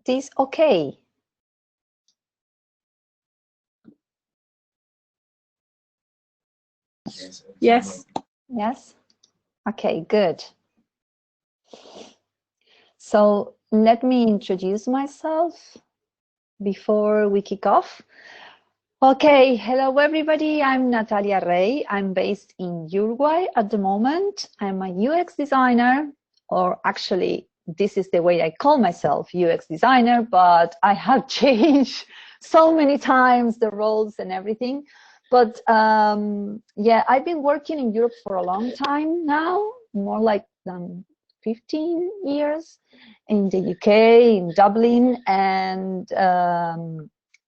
this okay? Yes. Yes? Okay, good. So let me introduce myself before we kick off. Okay, hello everybody. I'm Natalia Rey. I'm based in Uruguay at the moment. I'm a UX designer, or actually, this is the way I call myself, UX designer, but I have changed so many times the roles and everything. But yeah, I've been working in Europe for a long time now, more like 15 years in the UK, in Dublin, and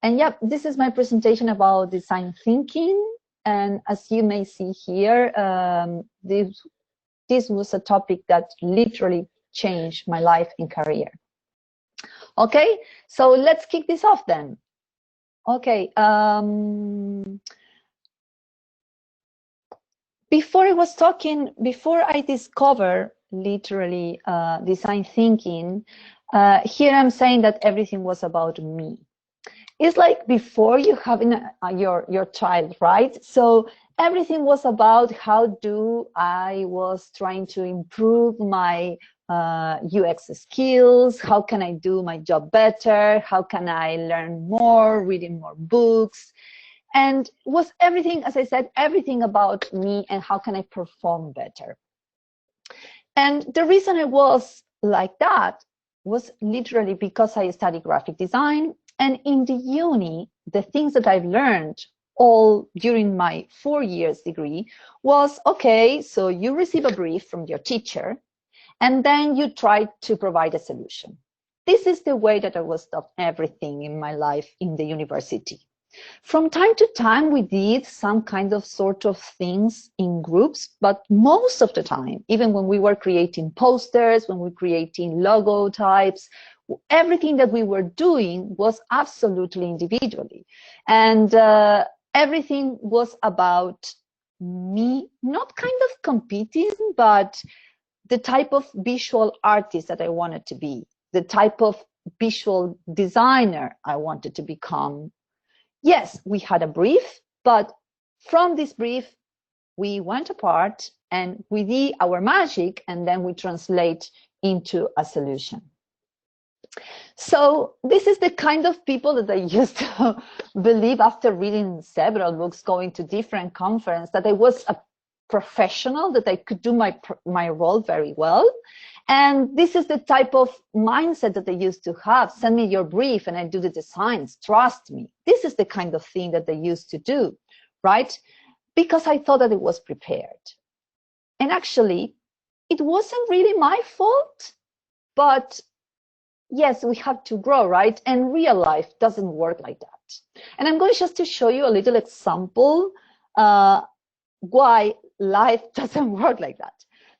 yeah, this is my presentation about design thinking. And as you may see here, this was a topic that literally changed my life and career. Okay, so let's kick this off then. Okay, before I discovered literally design thinking, here I'm saying that everything was about me. It's like before you having your child, right? So everything was about how I was trying to improve my UX skills, how can I do my job better, how can I learn more, reading more books, and was everything, as I said, everything about me and how can I perform better. And the reason I was like that was literally because I studied graphic design. And in the uni, the things that I've learned all during my 4 years degree was, okay, so you receive a brief from your teacher, and then you try to provide a solution. This is the way that I was taught everything in my life in the university. From time to time, we did some kind of sort of things in groups, but most of the time, even when we were creating posters, when we were creating logo types, everything that we were doing was absolutely individually. And everything was about me, not kind of competing, but the type of visual artist that I wanted to be, the type of visual designer I wanted to become. Yes, we had a brief, but from this brief, we went apart and we did our magic, and then we translate into a solution. So this is the kind of people that I used to believe after reading several books, going to different conferences, that I was a professional, that I could do my role very well. And this is the type of mindset that they used to have. Send me your brief and I do the designs. Trust me. This is the kind of thing that they used to do, right? Because I thought that it was prepared. And actually, it wasn't really my fault, but yes, we have to grow, right? And real life doesn't work like that. And I'm going just to show you a little example why life doesn't work like that.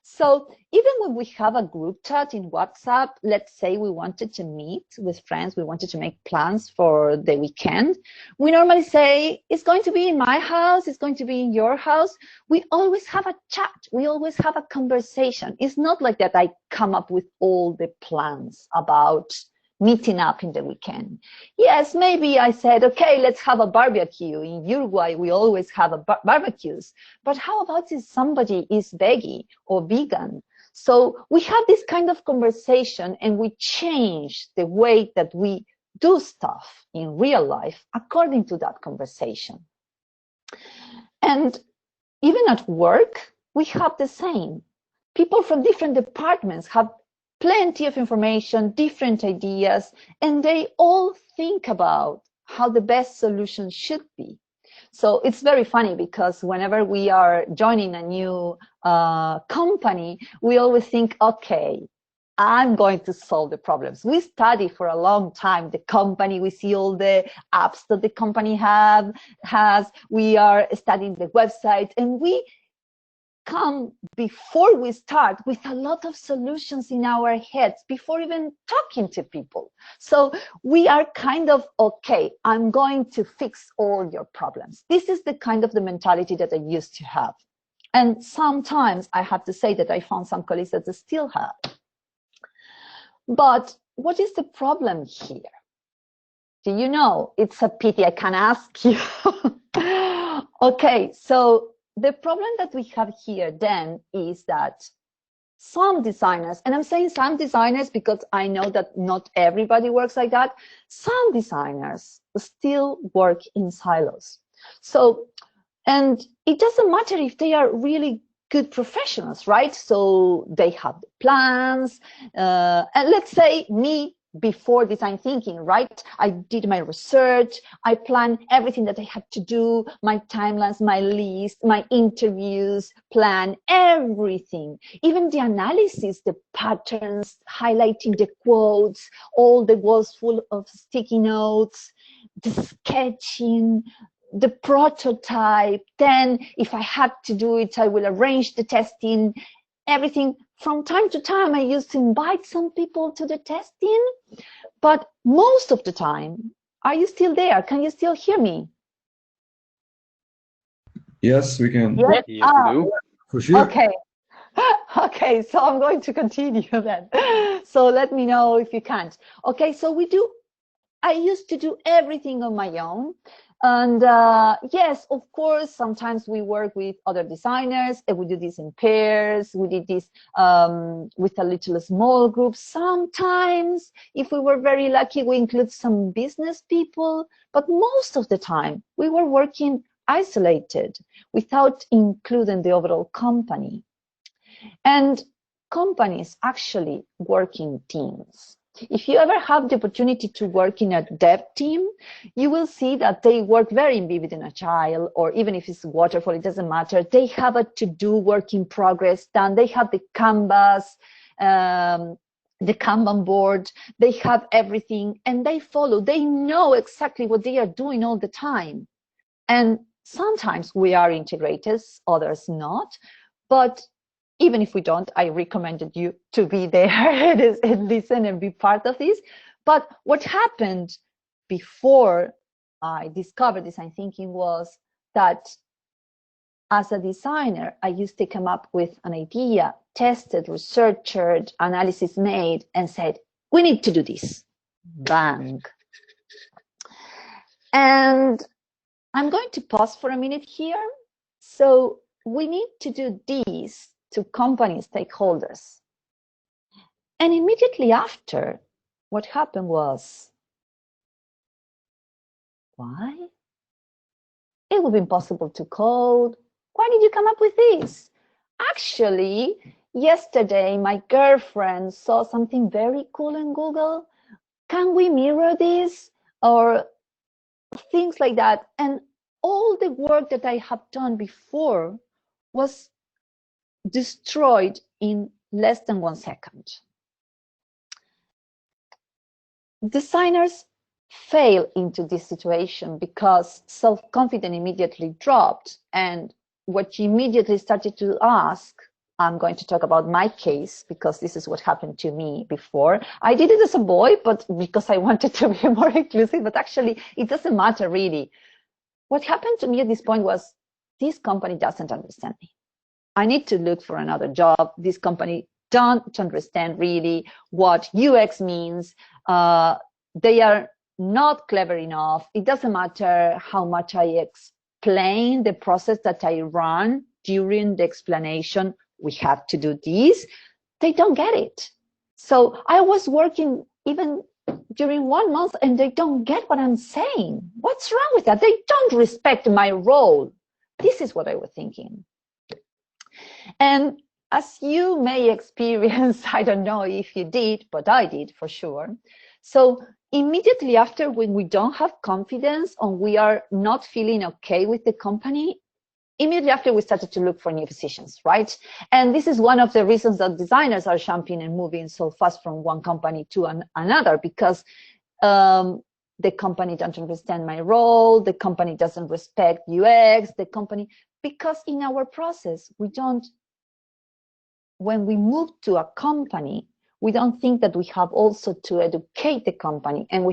So even when we have a group chat in WhatsApp, let's say we wanted to meet with friends, we wanted to make plans for the weekend, we normally say, it's going to be in my house, it's going to be in your house. We always have a chat, we always have a conversation. It's not like that I come up with all the plans about meeting up in the weekend. Yes, maybe I said, okay, let's have a barbecue. In Uruguay, we always have barbecues. But how about if somebody is veggie or vegan? So we have this kind of conversation and we change the way that we do stuff in real life according to that conversation. And even at work, we have the same. People from different departments have plenty of information, different ideas, and they all think about how the best solution should be. So it's very funny because whenever we are joining a new company, we always think, okay, I'm going to solve the problems. We study for a long time the company. We see all the apps that the company has. We are studying the website, and we come before we start with a lot of solutions in our heads before even talking to people. So we are kind of, okay, I'm going to fix all your problems. This is the kind of the mentality that I used to have. And sometimes I have to say that I found some colleagues that they still have. But what is the problem here? Do you know? It's a pity I can ask you. Okay, so the problem that we have here then is that some designers, and I'm saying some designers because I know that not everybody works like that, some designers still work in silos. So, and it doesn't matter if they are really good professionals, right? So they have the plans, and let's say me before design thinking, right? I did my research, I planned everything that I had to do, my timelines, my list, my interviews, plan everything, even the analysis, the patterns, highlighting the quotes, all the walls full of sticky notes, the sketching, the prototype. Then if I had to do it, I will arrange the testing, everything. From time to time, I used to invite some people to the testing, but most of the time, are you still there? Can you still hear me? Yes, we can. Yes, Yes, we do. For sure. okay. Okay, so I'm going to continue then. So let me know if you can't. Okay, so I used to do everything on my own. And yes, of course, sometimes we work with other designers and we do this in pairs. We did this with a little small group. Sometimes, if we were very lucky, we include some business people. But most of the time, we were working isolated without including the overall company. And companies actually work in teams. If you ever have the opportunity to work in a dev team, you will see that they work very vivid and agile, or even if it's waterfall, it doesn't matter. They have a to-do work in progress done. They have the canvas, the Kanban board. They have everything, and they follow. They know exactly what they are doing all the time. And sometimes we are integrators, others not. But even if we don't, I recommended you to be there and listen and be part of this. But what happened before I discovered design thinking was that as a designer, I used to come up with an idea, tested, researched, analysis made, and said, we need to do this. Bang. And I'm going to pause for a minute here. So we need to do this to company stakeholders. And immediately after, what happened was, why? It would be impossible to code. Why did you come up with this? Actually, yesterday, my girlfriend saw something very cool in Google. Can we mirror this? Or things like that. And all the work that I have done before was destroyed in less than 1 second. Designers fail into this situation because self-confidence immediately dropped. And what you immediately started to ask, I'm going to talk about my case because this is what happened to me before. I did it as a boy, but because I wanted to be more inclusive, but actually it doesn't matter really. What happened to me at this point was, this company doesn't understand me. I need to look for another job. This company don't understand really what UX means. They are not clever enough. It doesn't matter how much I explain the process that I run during the explanation. We have to do this. They don't get it. So I was working even during 1 month and they don't get what I'm saying. What's wrong with that? They don't respect my role. This is what I was thinking. And as you may experience, I don't know if you did, but I did for sure. So immediately after, when we don't have confidence or we are not feeling okay with the company, immediately after we started to look for new positions, right? And this is one of the reasons that designers are jumping and moving so fast from one company to another, because the company doesn't understand my role, the company doesn't respect UX, the company, because in our process, when we move to a company, we don't think that we have also to educate the company, and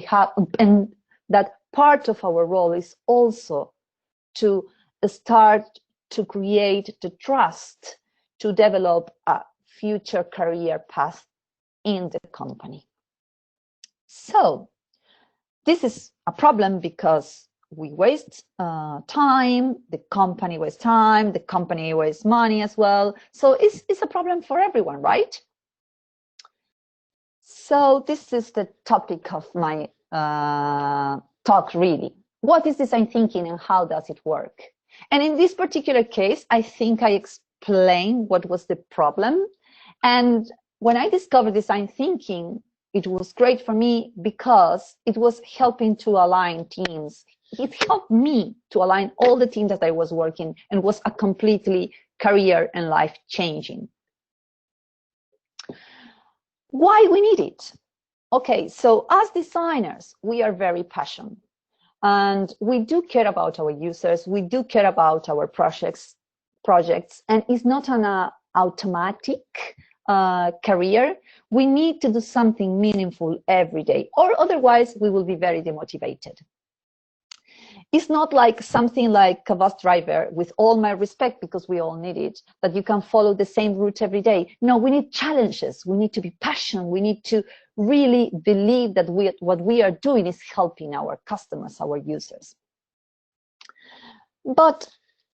that part of our role is also to start to create the trust to develop a future career path in the company. So this is a problem because we waste time, the company wastes time, the company wastes money as well. So it's a problem for everyone, right? So this is the topic of my talk, really. What is design thinking and how does it work? And in this particular case, I think I explained what was the problem. And when I discovered design thinking, it was great for me because it was helping to align teams. It helped me to align all the teams that I was working, and was a completely career and life changing. Why we need it? Okay, so as designers, we are very passionate, and we do care about our users. We do care about our projects, and it's not an automatic career. We need to do something meaningful every day, or otherwise we will be very demotivated. It's not like something like a bus driver, with all my respect, because we all need it, that you can follow the same route every day. No, we need challenges. We need to be passionate. We need to really believe that what we are doing is helping our customers, our users. But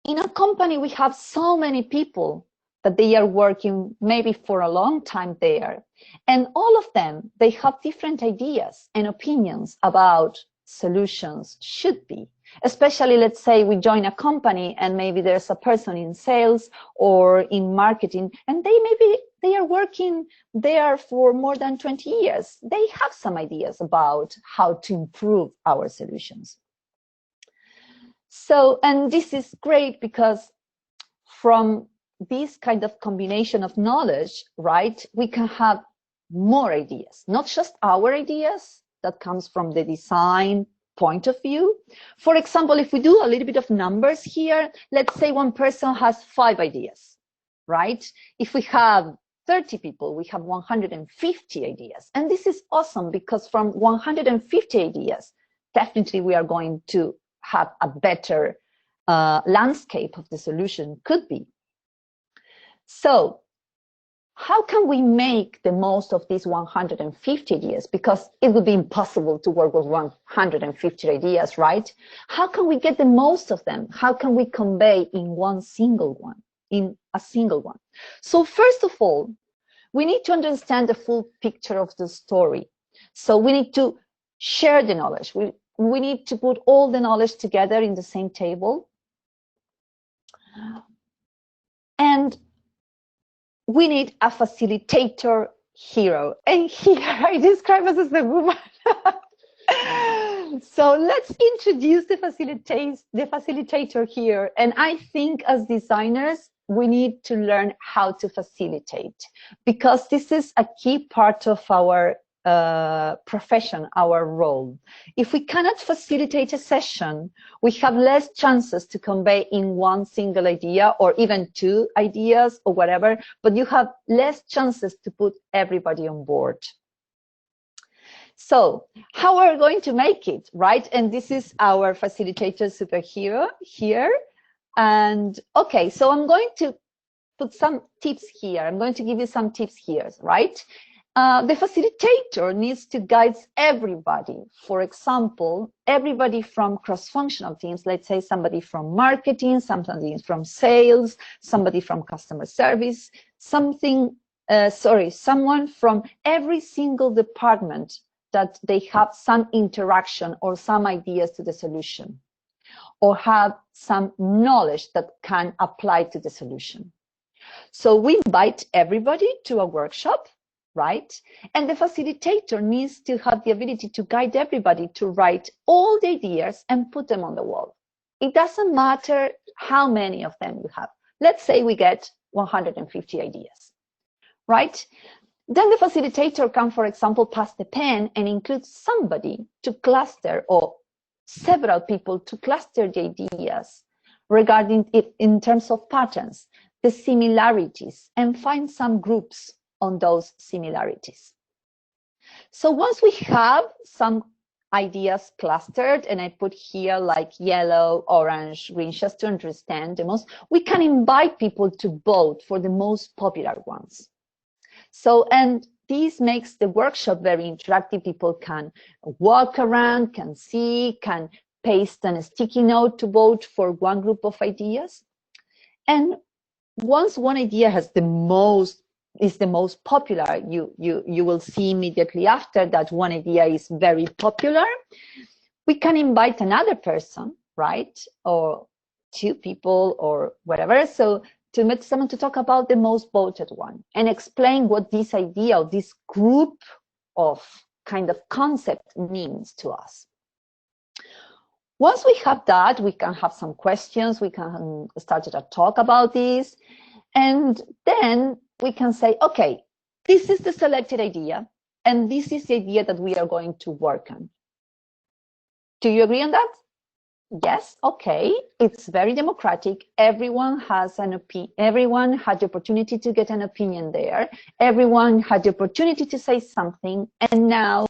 in a company, we have so many people that they are working maybe for a long time there. And all of them, they have different ideas and opinions about solutions should be. Especially, let's say we join a company and maybe there's a person in sales or in marketing, and they are working there for more than 20 years. They have some ideas about how to improve our solutions. So, and this is great because from this kind of combination of knowledge, right, we can have more ideas, not just our ideas that comes from the design point of view. For example, if we do a little bit of numbers here, let's say one person has 5 ideas, right? If we have 30 people, we have 150 ideas. And this is awesome because from 150 ideas, definitely we are going to have a better landscape of the solution could be. So how can we make the most of these 150 ideas? Because it would be impossible to work with 150 ideas, right? How can we get the most of them? How can we convey in a single one? So first of all, we need to understand the full picture of the story. So we need to share the knowledge. We need to put all the knowledge together in the same table. And we need a facilitator hero. And here I describe us as the woman. So let's introduce the facilitator here. And I think as designers, we need to learn how to facilitate, because this is a key part of our profession, our role. If we cannot facilitate a session, we have less chances to convey in one single idea or even 2 ideas or whatever, but you have less chances to put everybody on board. So how are we going to make it, right? And this is our facilitator superhero here. And okay, so I'm going to put some tips here. I'm going to give you some tips here, right? The facilitator needs to guide everybody. For example, everybody from cross-functional teams, let's say somebody from marketing, somebody from sales, somebody from customer service, someone from every single department that they have some interaction or some ideas to the solution, or have some knowledge that can apply to the solution. So we invite everybody to a workshop, right? And the facilitator needs to have the ability to guide everybody to write all the ideas and put them on the wall. It doesn't matter how many of them you have. Let's say we get 150 ideas, right? Then the facilitator can, for example, pass the pen and include somebody to cluster, or several people to cluster the ideas regarding it in terms of patterns, the similarities, and find some groups on those similarities. So once we have some ideas clustered, and I put here like yellow, orange, green, just to understand the most, we can invite people to vote for the most popular ones. So, and this makes the workshop very interactive. People can walk around, can see, can paste on a sticky note to vote for one group of ideas. And once one idea is the most popular, you will see immediately after that one idea is very popular, we can invite another person, right? Or two people or whatever. So to meet someone to talk about the most voted one and explain what this idea or this group of kind of concept means to us. Once we have that, we can have some questions, we can start to talk about this, and then we can say, okay, this is the selected idea, and this is the idea that we are going to work on. Do you agree on that? Yes, okay, it's very democratic. Everyone has an opinion. Everyone had the opportunity to get an opinion there. Everyone had the opportunity to say something, and now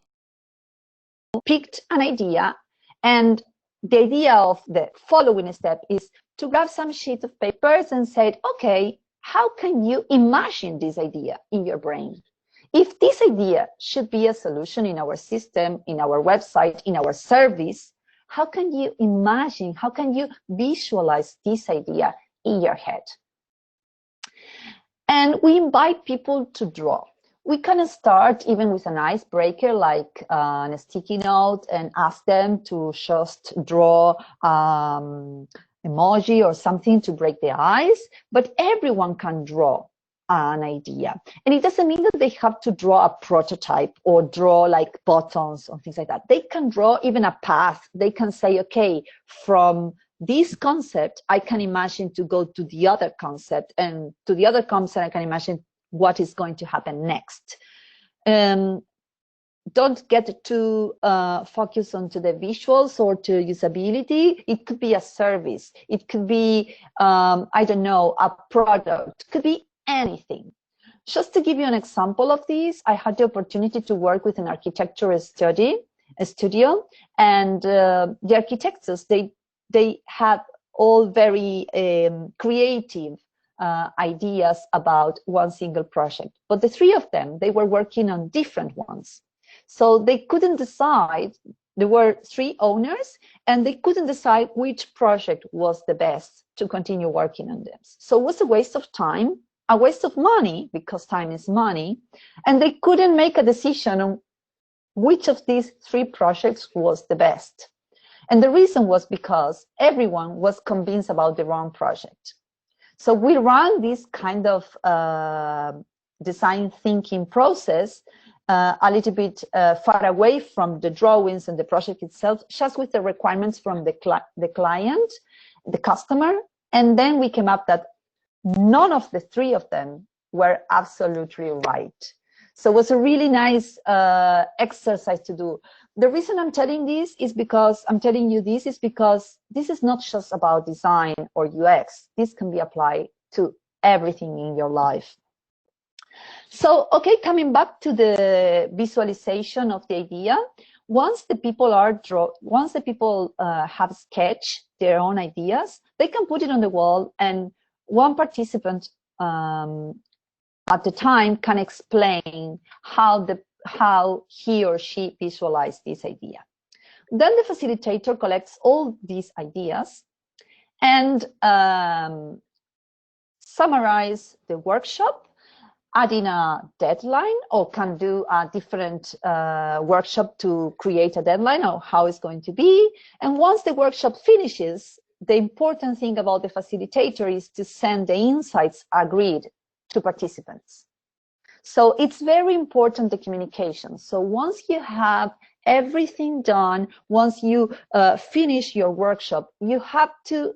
picked an idea. And the idea of the following step is to grab some sheets of papers and say, okay, how can you imagine this idea in your brain? If this idea should be a solution in our system, in our website, in our service, how can you imagine, how can you visualize this idea in your head? And we invite people to draw. We can start even with an icebreaker like a sticky note and ask them to just draw emoji or something to break the ice, but everyone can draw an idea. And it doesn't mean that they have to draw a prototype or draw like buttons or things like that. They can draw even a path. They can say, okay, from this concept, I can imagine to go to the other concept, and to the other concept, I can imagine what is going to happen next. Don't get too focused onto the visuals or to usability. It could be a service. It could be, I don't know, a product. It could be anything. Just to give you an example of this, I had the opportunity to work with an architecture studio, and the architects, they have all very creative ideas about one single project. But the three of them, they were working on different ones. So they couldn't decide. There were three owners, and they couldn't decide which project was the best to continue working on them. So it was a waste of time, a waste of money, because time is money, and they couldn't make a decision on which of these three projects was the best. And the reason was because everyone was convinced about the wrong project. So we ran this kind of design thinking process a little bit far away from the drawings and the project itself, just with the requirements from the client, the customer, and then we came up that none of the three of them were absolutely right. So it was a really nice exercise to do. The reason I'm telling this is because this is not just about design or UX. This can be applied to everything in your life. So, okay, coming back to the visualization of the idea, once the people have sketched their own ideas, they can put it on the wall, and one participant at the time can explain how he or she visualized this idea. Then the facilitator collects all these ideas and summarize the workshop, adding a deadline, or can do a different workshop to create a deadline or how it's going to be. And once the workshop finishes, the important thing about the facilitator is to send the insights agreed to participants. So it's very important, the communication. So once you have everything done, once you finish your workshop, you have to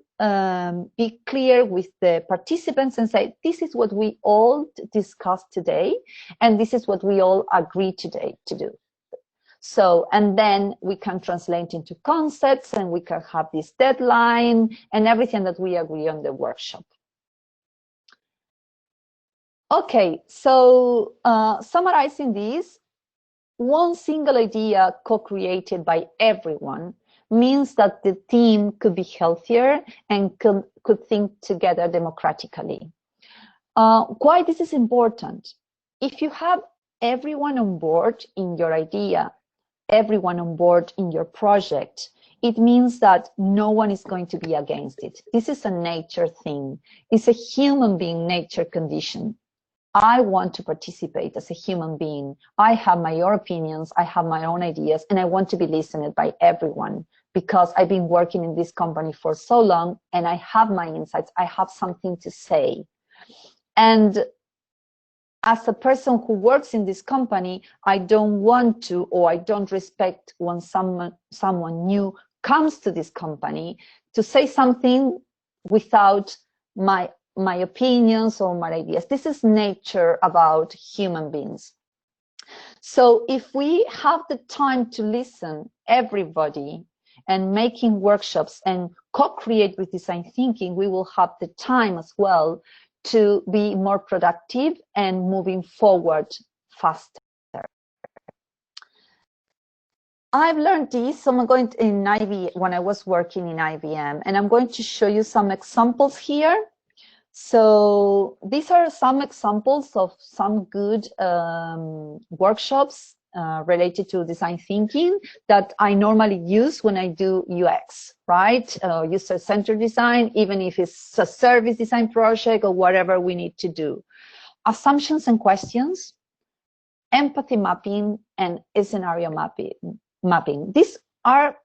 be clear with the participants and say, this is what we all discussed today, and this is what we all agreed today to do. So, and then we can translate into concepts, and we can have this deadline and everything that we agree on the workshop. Okay, so summarizing this, one single idea co-created by everyone means that the team could be healthier and could think together democratically. Why this is important? If you have everyone on board in your idea, everyone on board in your project, it means that no one is going to be against it. This is a nature thing. It's a human being nature condition. I want to participate as a human being. I have my own opinions, I have my own ideas, and I want to be listened by everyone because I've been working in this company for so long and I have my insights, I have something to say. And as a person who works in this company, I don't want to, or I don't respect when someone new comes to this company to say something without my opinions or my ideas. This is nature about human beings. So if we have the time to listen, everybody, and making workshops and co-create with design thinking, we will have the time as well to be more productive and moving forward faster. I've learned this, so I'm going to, when I was working in IBM, and I'm going to show you some examples here. So these are some examples of some good workshops related to design thinking that I normally use when I do UX, right? User-centered design, even if it's a service design project or whatever we need to do. Assumptions and questions, empathy mapping, and scenario mapping. These are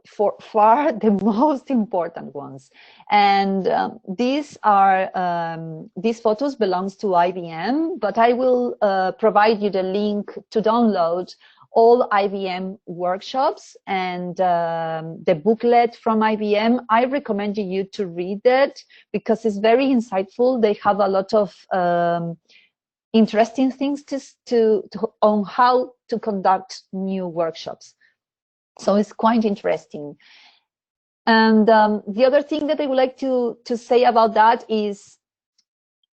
for far the most important ones, and these photos belongs to IBM, but I will provide you the link to download all IBM workshops and the booklet from IBM. I recommend you to read it because it's very insightful. They have a lot of interesting things on how to conduct new workshops. So it's quite interesting. And the other thing that I would like to say about that is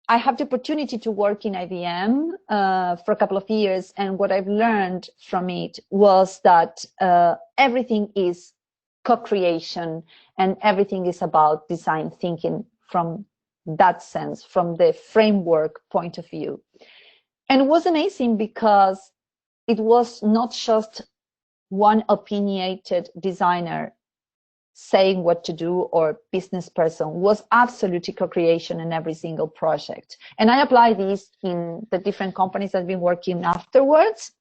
I have the opportunity to work in IBM for a couple of years, and what I've learned from it was that everything is co-creation and everything is about design thinking from that sense, from the framework point of view. And it was amazing because it was not just one opinionated designer saying what to do or business person, was absolutely co-creation in every single project. And I apply this in the different companies I've been working afterwards.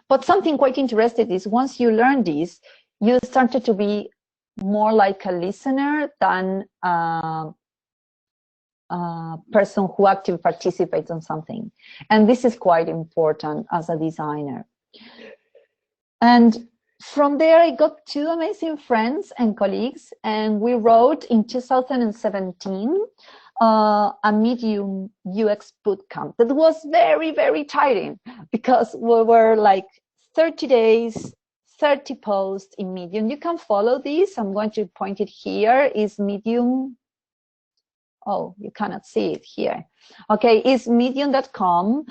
But something quite interesting is once you learn this, you started to be more like a listener than a person who actively participates on something. And this is quite important as a designer. And from there, I got two amazing friends and colleagues, and we wrote in 2017 a Medium UX bootcamp that was very, very tiring because we were like 30 days, 30 posts in Medium. You can follow this. I'm going to point it here. Is Medium. Oh, you cannot see it here. Okay, it's medium.com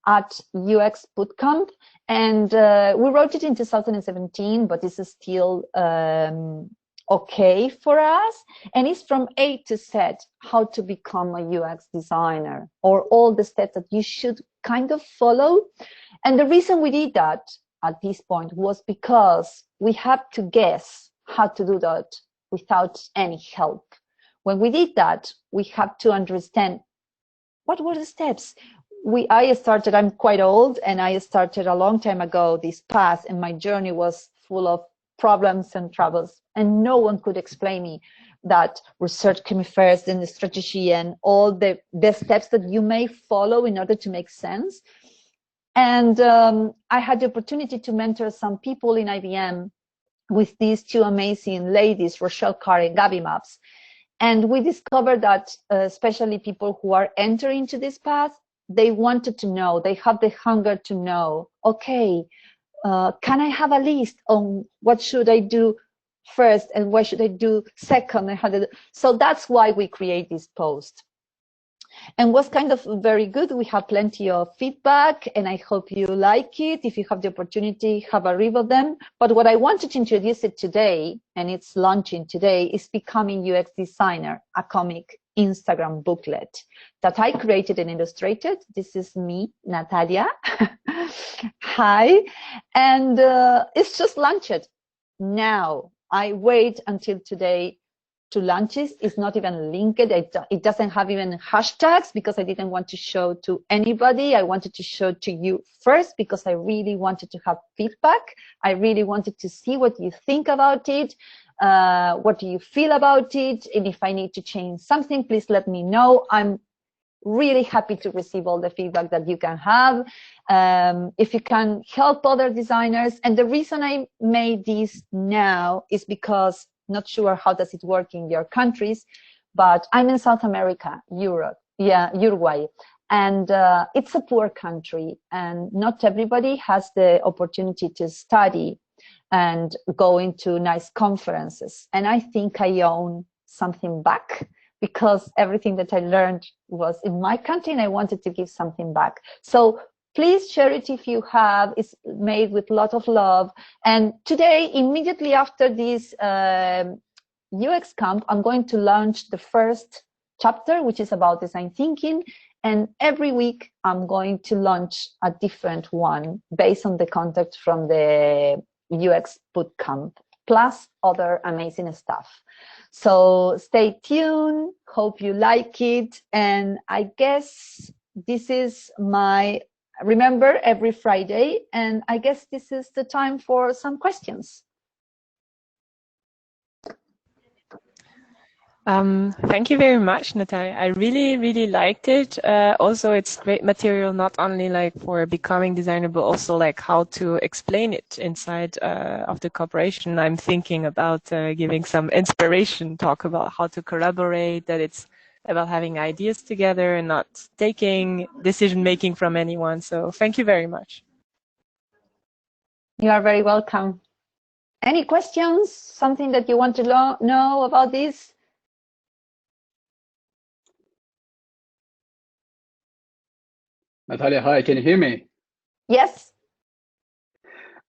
at UX Bootcamp. And we wrote it in 2017, but this is still okay for us. And it's from A to Z, how to become a UX designer, or all the steps that you should kind of follow. And the reason we did that at this point was because we had to guess how to do that without any help. When we did that, we had to understand what were the steps. I'm quite old, and I started a long time ago this path, and my journey was full of problems and troubles, and no one could explain me that research came first, and the strategy, and all the steps that you may follow in order to make sense. And I had the opportunity to mentor some people in IBM with these two amazing ladies, Rochelle Carr and Gabby Maps. And we discovered that especially people who are entering into this path, they wanted to know, they have the hunger to know, okay, can I have a list on what should I do first and what should I do second? So that's why we create this post. And was kind of very good. We have plenty of feedback, and I hope you like it. If you have the opportunity, have a read of them. But what I wanted to introduce it today, and it's launching today, is Becoming UX Designer, a comic Instagram booklet that I created and illustrated. This is me, Natalia. Hi. And it's just launched now. I wait until today to launch it. It's not even linked. It doesn't have even hashtags because I didn't want to show to anybody. I wanted to show to you first because I really wanted to have feedback. I really wanted to see what you think about it. What do you feel about it? And if I need to change something, please let me know. I'm really happy to receive all the feedback that you can have. If you can help other designers. And the reason I made this now is because not sure how does it work in your countries, but I'm in South America, Uruguay. And it's a poor country and not everybody has the opportunity to study and go into nice conferences. And I think I own something back because everything that I learned was in my country and I wanted to give something back. So please share it if you have. It's made with a lot of love. And today, immediately after this UXCamp, I'm going to launch the first chapter, which is about design thinking. And every week, I'm going to launch a different one based on the content from the UX Bootcamp, plus other amazing stuff. So stay tuned. Hope you like it. And I guess this is my remember every Friday, and I guess this is the time for some questions. Thank you very much, Natalia. I really liked it. Also, it's great material, not only like for becoming designer, but also like how to explain it inside of the corporation. I'm thinking about giving some inspiration talk about how to collaborate, that it's about having ideas together and not taking decision-making from anyone. So thank you very much. You are very welcome. Any questions? Something that you want to know about this? Natalia, hi, can you hear me? Yes.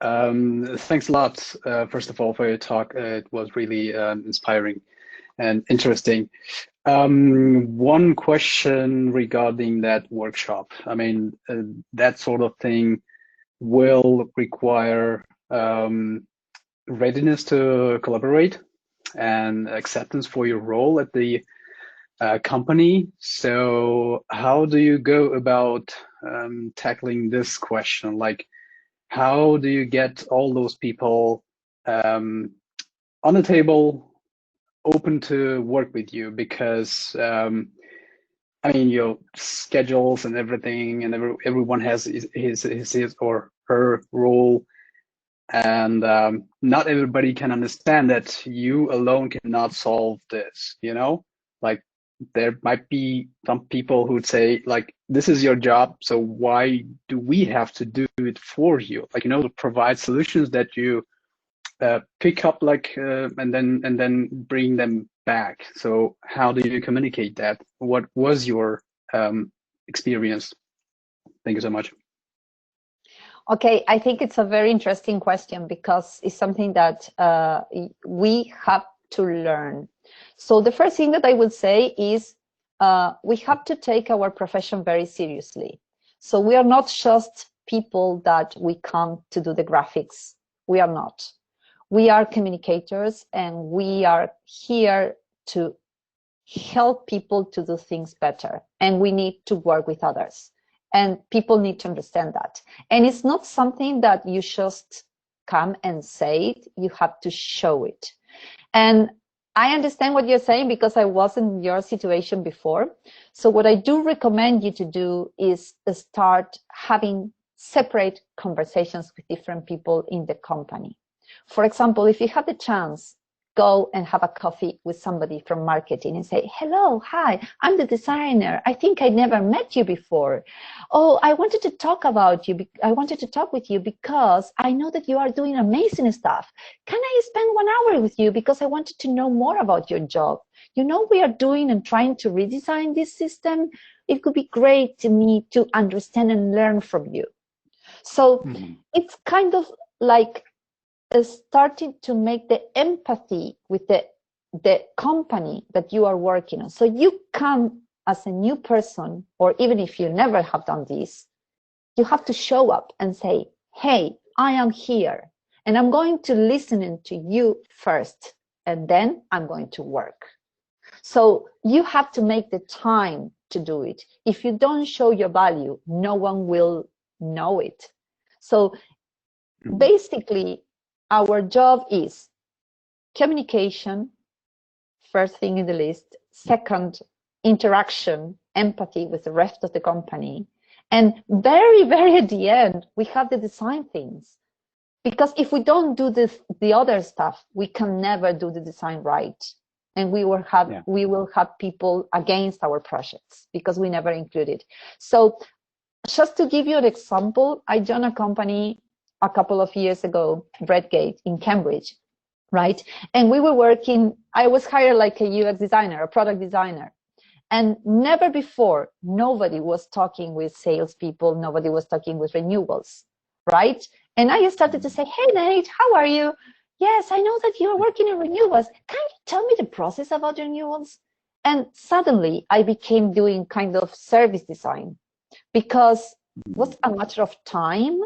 Thanks a lot, first of all, for your talk. It was really inspiring and interesting. One question regarding that workshop. I mean, that sort of thing will require readiness to collaborate and acceptance for your role at the company. So how do you go about tackling this question? Like, how do you get all those people on the table, open to work with you? Because I mean, your schedules and everything, and everyone has his or her role, and not everybody can understand that you alone cannot solve this. You know, like there might be some people who'd say, like, this is your job, so why do we have to do it for you? Like, you know, to provide solutions that you pick up, like, and then bring them back. So how do you communicate that? What was your experience? Thank you so much. Okay, I think it's a very interesting question because it's something that we have to learn. So the first thing that I would say is we have to take our profession very seriously. So we are not just people that we come to do the graphics. We are not. We are communicators and we are here to help people to do things better. And we need to work with others. And people need to understand that. And it's not something that you just come and say it, you have to show it. And I understand what you're saying because I was in your situation before. So what I do recommend you to do is start having separate conversations with different people in the company. For example, if you have the chance, go and have a coffee with somebody from marketing and say, hello, hi, I'm the designer. I think I never met you before. Oh, I wanted to talk about you. I wanted to talk with you because I know that you are doing amazing stuff. Can I spend 1 hour with you because I wanted to know more about your job? You know, we are doing and trying to redesign this system. It could be great to me to understand and learn from you. So it's kind of like starting to make the empathy with the the company that you are working on. So you come as a new person, or even if you never have done this, you have to show up and say, hey, I am here and I'm going to listen to you first, and then I'm going to work. So you have to make the time to do it. If you don't show your value, no one will know it. So basically, our job is communication, first thing in the list. Second, interaction, empathy with the rest of the company. And very, very at the end, we have the design things. Because if we don't do the other stuff, we can never do the design right. And we will have people against our projects because we never include it. So just to give you an example, I joined a company a couple of years ago, Redgate in Cambridge, right? And we were working, I was hired like a UX designer, a product designer. And never before, nobody was talking with salespeople, nobody was talking with renewals, right? And I started to say, hey, Nate, how are you? Yes, I know that you're working in renewals. Can you tell me the process about renewals? And suddenly I became doing kind of service design because it was a matter of time,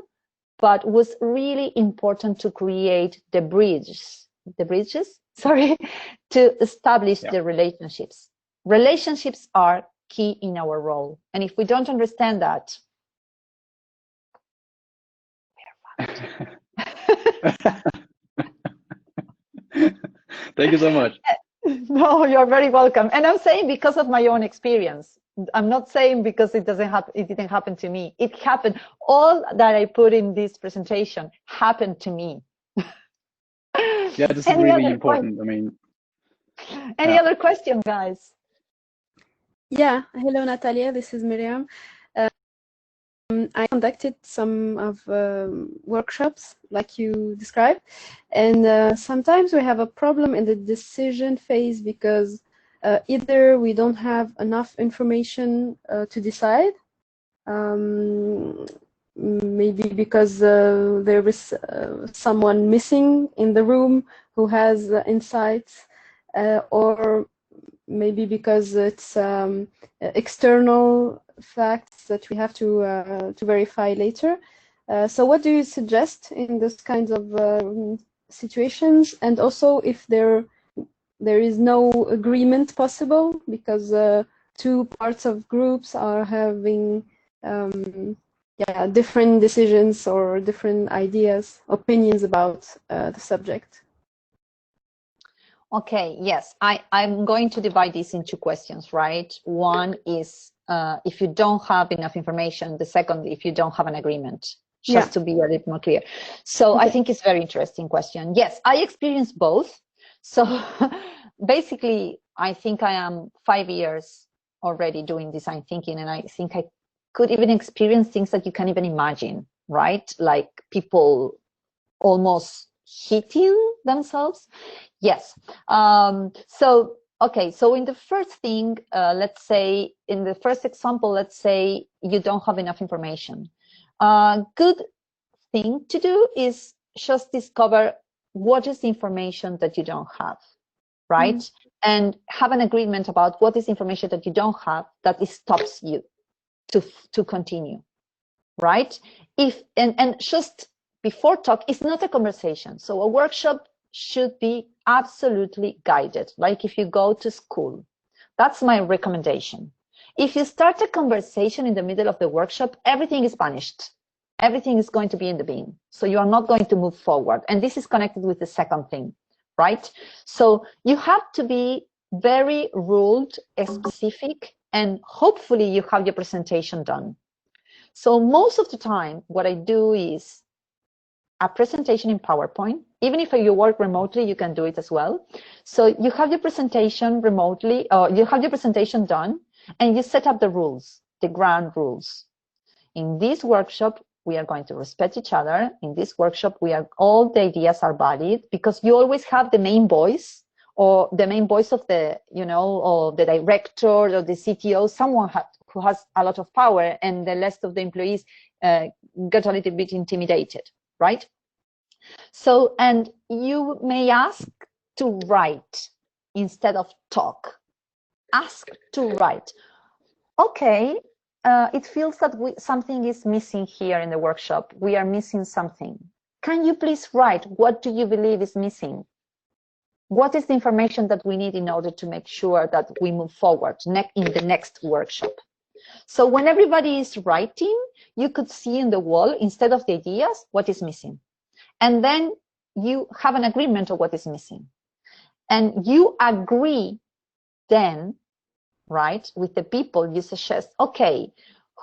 but was really important to create the bridges, to establish the relationships. Relationships are key in our role. And if we don't understand that, Thank you so much. No, you're very welcome. And I'm saying because of my own experience. I'm not saying because it didn't happen to me. It happened. All that I put in this presentation happened to me. Yeah, this is really important. I mean, any other question, guys? Yeah. Hello, Natalia. This is Miriam. I conducted some of workshops like you described, and sometimes we have a problem in the decision phase because either we don't have enough information to decide, maybe because there is someone missing in the room who has insights, or maybe because it's external facts that we have to verify later. So what do you suggest in those kinds of situations? And also if there is no agreement possible because two parts of groups are having different decisions or different ideas, opinions about the subject. Okay, yes, I'm going to divide this into questions, right? One is if you don't have enough information. The second, if you don't have an agreement, just to be a little more clear. So I think it's a very interesting question. Yes, I experienced both. So basically, I think I am 5 years already doing design thinking, and I think I could even experience things that you can't even imagine, right? Like people almost hitting themselves. Yes. So in the first thing, let's say in the first example, let's say you don't have enough information. Good thing to do is just discover what is the information that you don't have, right? And have an agreement about what is information that you don't have that it stops you to continue, right? And just before talk, it's not a conversation. So a workshop should be absolutely guided, like if you go to school. That's my recommendation. If you start a conversation in the middle of the workshop, everything is vanished. Everything is going to be in the bin. So you are not going to move forward. And this is connected with the second thing, right? So you have to be very ruled, specific, and hopefully you have your presentation done. So most of the time, what I do is a presentation in PowerPoint. Even if you work remotely, you can do it as well. So you have your presentation remotely, or you have your presentation done, and you set up the rules, the ground rules. In this workshop, we are going to respect each other. In this workshop, all the ideas are valid, because you always have the main voice, or the main voice of the, or the director or the CTO, someone who has a lot of power, and the rest of the employees get a little bit intimidated, right? So, and you may ask to write instead of talk. Ask to write. Okay, it feels that something is missing here in the workshop. We are missing something. Can you please write, what do you believe is missing? What is the information that we need in order to make sure that we move forward in the next workshop? So when everybody is writing, you could see in the wall, instead of the ideas, what is missing. And then you have an agreement of what is missing. And you agree then, right, with the people, you suggest, okay,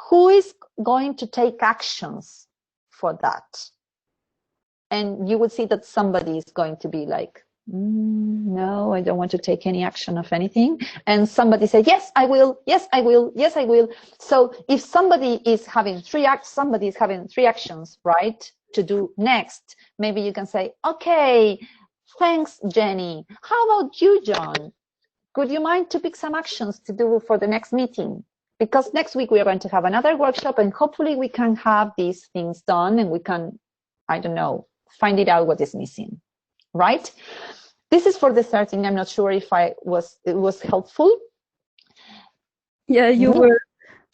who is going to take actions for that? And you would see that somebody is going to be like, no, I don't want to take any action of anything. And somebody said, yes, I will, yes, I will, yes, I will. So if somebody is having three actions, right, to do next, maybe you can say, okay, thanks, Jenny. How about you, John? Could you mind to pick some actions to do for the next meeting? Because next week we are going to have another workshop, and hopefully we can have these things done, and we can, I don't know, find it out what is missing, right? This is for the third thing. I'm not sure if it was helpful. Yeah, you were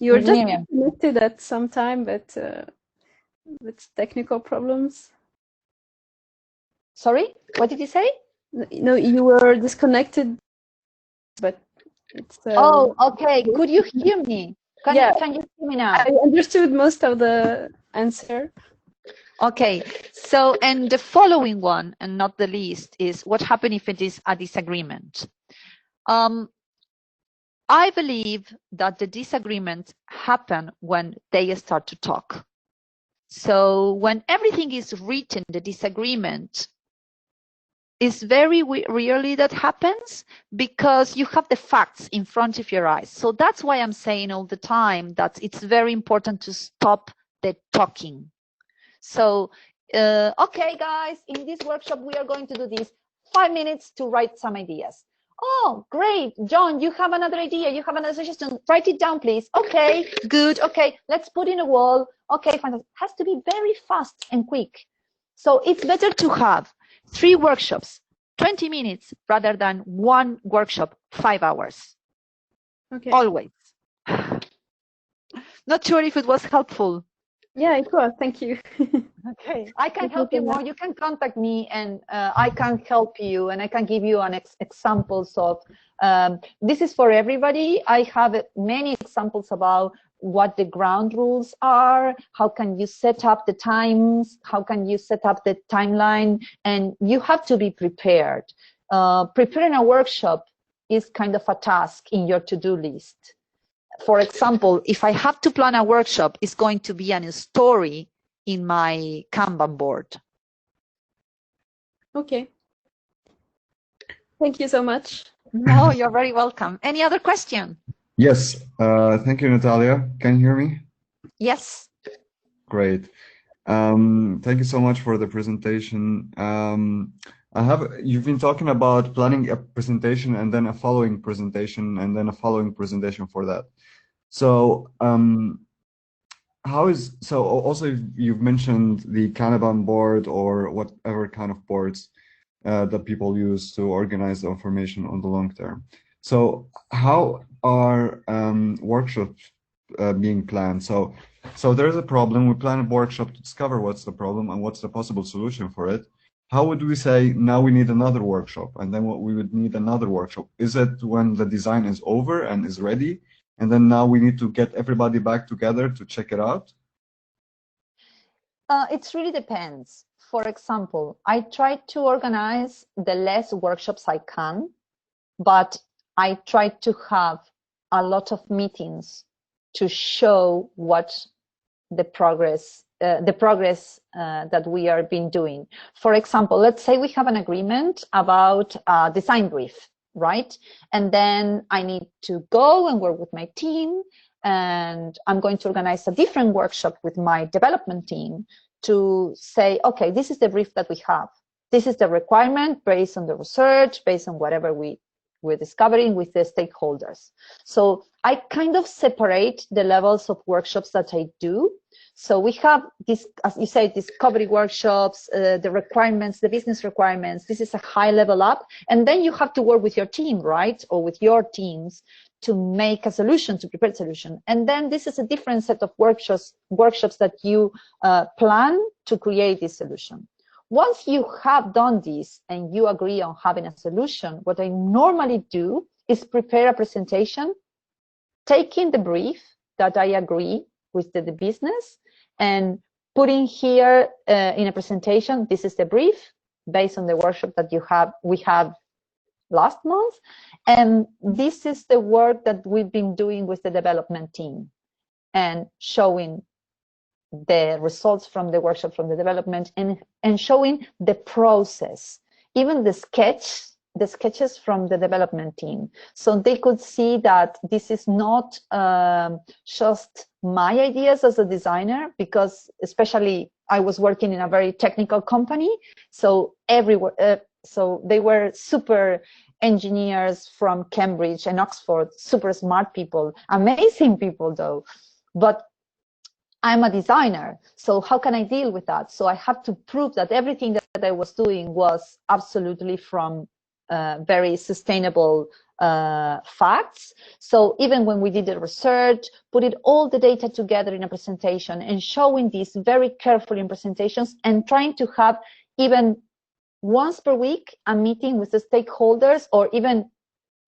just Miriam. connected at some time, but with technical problems. Sorry, what did you say? No, you were disconnected, but it's. Oh, okay. Could you hear me? Can you hear me now? I understood most of the answer. Okay, so, and the following one, and not the least, is what happens if it is a disagreement. I believe that the disagreements happen when they start to talk. So when everything is written, the disagreement is very rarely that happens, because you have the facts in front of your eyes. So that's why I'm saying all the time that it's very important to stop the talking. So, okay, guys, in this workshop, we are going to do this. 5 minutes to write some ideas. Oh, great. John, you have another idea. You have another suggestion. Write it down, please. Okay, good. Okay, let's put in a wall. Okay, fine. It has to be very fast and quick. So it's better to have 3 workshops, 20 minutes, rather than 1 workshop, 5 hours. Okay. Always. Not sure if it was helpful. Yeah, it was. Thank you. Okay, I can help you more. You can contact me, and I can help you, and I can give you an examples of. This is for everybody. I have many examples about what the ground rules are. How can you set up the times? How can you set up the timeline? And you have to be prepared. Preparing a workshop is kind of a task in your to-do list. For example, if I have to plan a workshop, it's going to be a story in my Kanban board. Okay. Thank you so much. No, you're very welcome. Any other question? Yes. Thank you, Natalia. Can you hear me? Yes. Great. Thank you so much for the presentation. You've been talking about planning a presentation and then a following presentation and then a following presentation for that. So also you've mentioned the Kanban board or whatever kind of boards that people use to organize the information on the long term. So how are workshops being planned? So there's a problem, we plan a workshop to discover what's the problem and what's the possible solution for it. How would we say, now we need another workshop, and then what we would need another workshop? Is it when the design is over and is ready, and then now we need to get everybody back together to check it out? It really depends. For example, I try to organize the less workshops I can, but I try to have a lot of meetings to show what the progress that we are been doing. For example, let's say we have an agreement about a design brief, right? And then I need to go and work with my team, and I'm going to organize a different workshop with my development team to say, okay, this is the brief that we have. This is the requirement based on the research, based on whatever we We're discovering with the stakeholders. So I kind of separate the levels of workshops that I do. So we have this, as you say, discovery workshops, the requirements, the business requirements. This is a high level up. And then you have to work with your team, right? Or with your teams to make a solution, to prepare a solution. And then this is a different set of workshops that you plan to create this solution. Once you have done this and you agree on having a solution, what I normally do is prepare a presentation, taking the brief that I agree with the business and putting here in a presentation, this is the brief based on the workshop that we have last month. And this is the work that we've been doing with the development team and showing the results from the workshop, from the development, and showing the process, even the sketches from the development team. So they could see that this is not just my ideas as a designer, because especially I was working in a very technical company. So so they were super engineers from Cambridge and Oxford, super smart people, amazing people though. But I'm a designer, so how can I deal with that? So I have to prove that everything that I was doing was absolutely from very sustainable facts. So even when we did the research, putting all the data together in a presentation and showing these very carefully in presentations and trying to have even once per week a meeting with the stakeholders, or even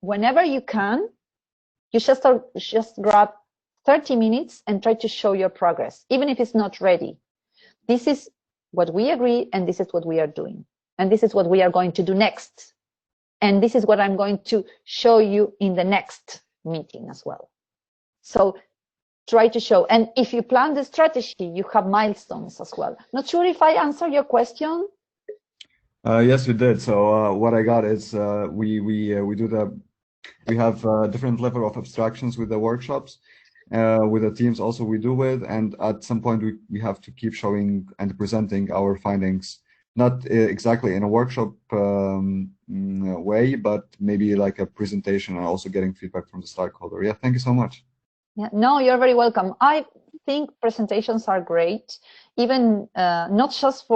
whenever you can, you just grab 30 minutes and try to show your progress, even if it's not ready. This is what we agree, and this is what we are doing. And this is what we are going to do next. And this is what I'm going to show you in the next meeting as well. So try to show. And if you plan the strategy, you have milestones as well. Not sure if I answered your question. Yes, you did. So what I got is we have different level of abstractions with the workshops. With the teams also we do with, and at some point we have to keep showing and presenting our findings, not exactly in a workshop way, but maybe like a presentation and also getting feedback from the stakeholder. Yeah, thank you so much. Yeah, no, you're very welcome. I think presentations are great, even not just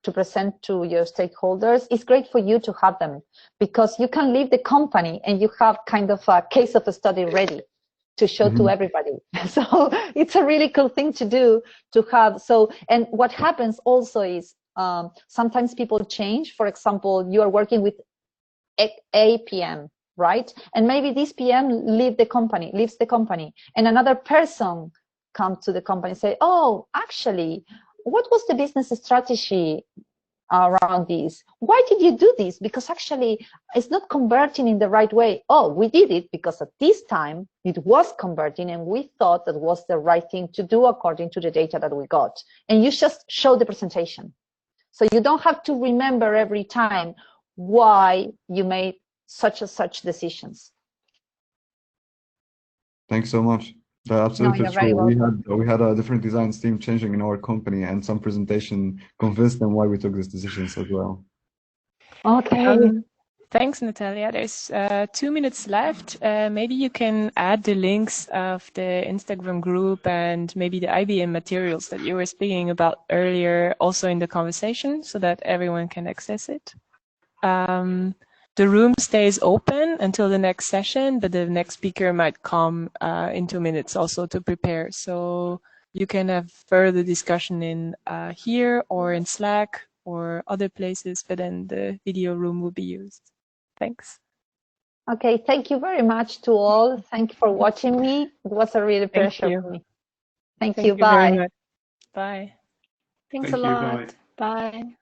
to present to your stakeholders. It's great for you to have them, because you can leave the company and you have kind of a case of a study ready to show to everybody. So it's a really cool thing to do, to have. So, and what happens also is sometimes people change. For example, you are working with a PM, right? And maybe this PM leaves the company, and another person comes to the company and say, oh, actually, what was the business strategy around this? Why did you do this? Because actually it's not converting in the right way. Oh, we did it because at this time it was converting and we thought that was the right thing to do according to the data that we got. And you just show the presentation. So you don't have to remember every time why you made such and such decisions. Thanks so much. Absolutely true. We had a different designs team changing in our company, and some presentation convinced them why we took these decisions as well. Okay. Thanks, Natalia. There's 2 minutes left. Maybe you can add the links of the Instagram group and maybe the IBM materials that you were speaking about earlier also in the conversation, so that everyone can access it. The room stays open until the next session, but the next speaker might come in 2 minutes also to prepare. So you can have further discussion in here or in Slack or other places, but then the video room will be used. Thanks. Okay, thank you very much to all. Thank you for watching me. It was a really pleasure for me. Thank you. Bye. Bye. Thanks a lot. Bye.